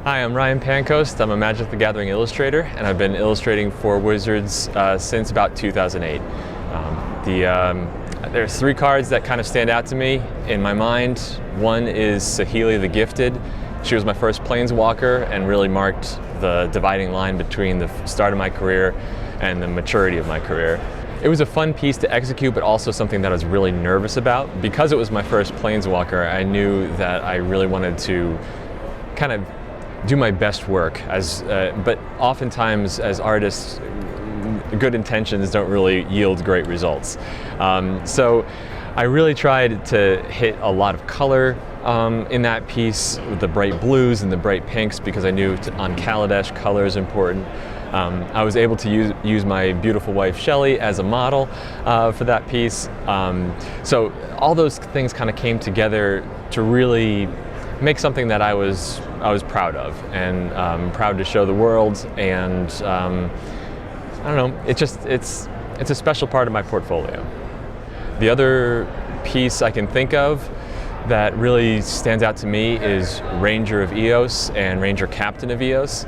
Hi, I'm Ryan Pancoast. I'm a Magic the Gathering illustrator, and I've been illustrating for Wizards since about 2008. There's three cards that kind of stand out to me in my mind. One is Saheeli the Gifted. She was my first planeswalker and really marked the dividing line between the start of my career and the maturity of my career. It was a fun piece to execute, but also something that I was really nervous about. Because it was my first planeswalker, I knew that I really wanted to kind of do my best work, but oftentimes as artists, good intentions don't really yield great results. So I really tried to hit a lot of color in that piece with the bright blues and the bright pinks, because I knew on Kaladesh color is important. I was able to use my beautiful wife Shelley as a model for that piece. So all those things kind of came together to really make something that I was proud of, and proud to show the world. And I don't know, it's a special part of my portfolio. The other piece I can think of that really stands out to me is Ranger of Eos and Ranger Captain of Eos.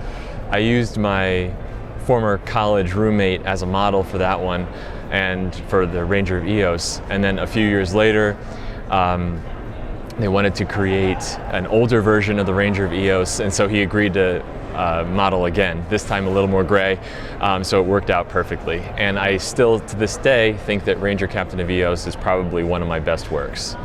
I used my former college roommate as a model for that one, and for the Ranger of Eos. And then a few years later, they wanted to create an older version of the Ranger of Eos, and so he agreed to model again, this time a little more gray, so it worked out perfectly. And I still, to this day, think that Ranger Captain of Eos is probably one of my best works.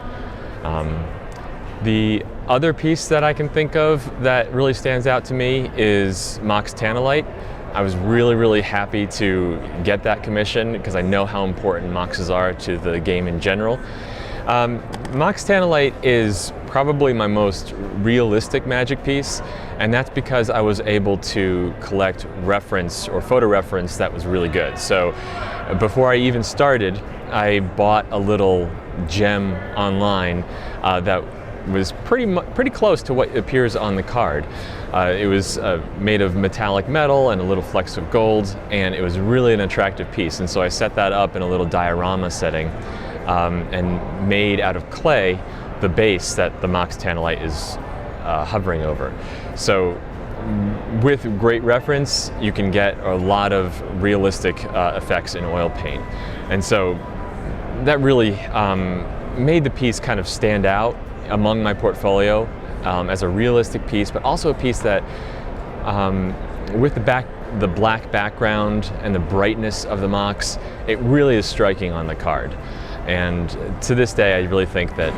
The other piece that I can think of that really stands out to me is Mox Tantalite. I was really happy to get that commission because I know how important Moxes are to the game in general. Mox Tantalite is probably my most realistic Magic piece, and that's because I was able to collect reference or photo reference that was really good. So before I even started, I bought a little gem online that was pretty close to what appears on the card. It was made of metallic metal and a little flecks of gold, and it was really an attractive piece. And so I set that up in a little diorama setting and made out of clay the base that the Mox Tantalite is hovering over. So with great reference, you can get a lot of realistic effects in oil paint. And so that really made the piece kind of stand out among my portfolio as a realistic piece, but also a piece that with the black background and the brightness of the Mox, it really is striking on the card. And to this day, I really think that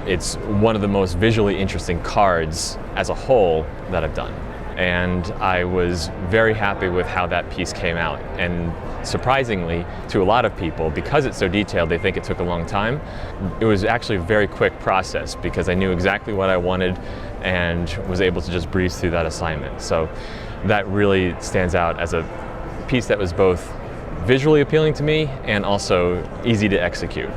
it's one of the most visually interesting cards as a whole that I've done. And I was very happy with how that piece came out. And surprisingly, to a lot of people, because it's so detailed, they think it took a long time. It was actually a very quick process because I knew exactly what I wanted and was able to just breeze through that assignment. So that really stands out as a piece that was both visually appealing to me and also easy to execute.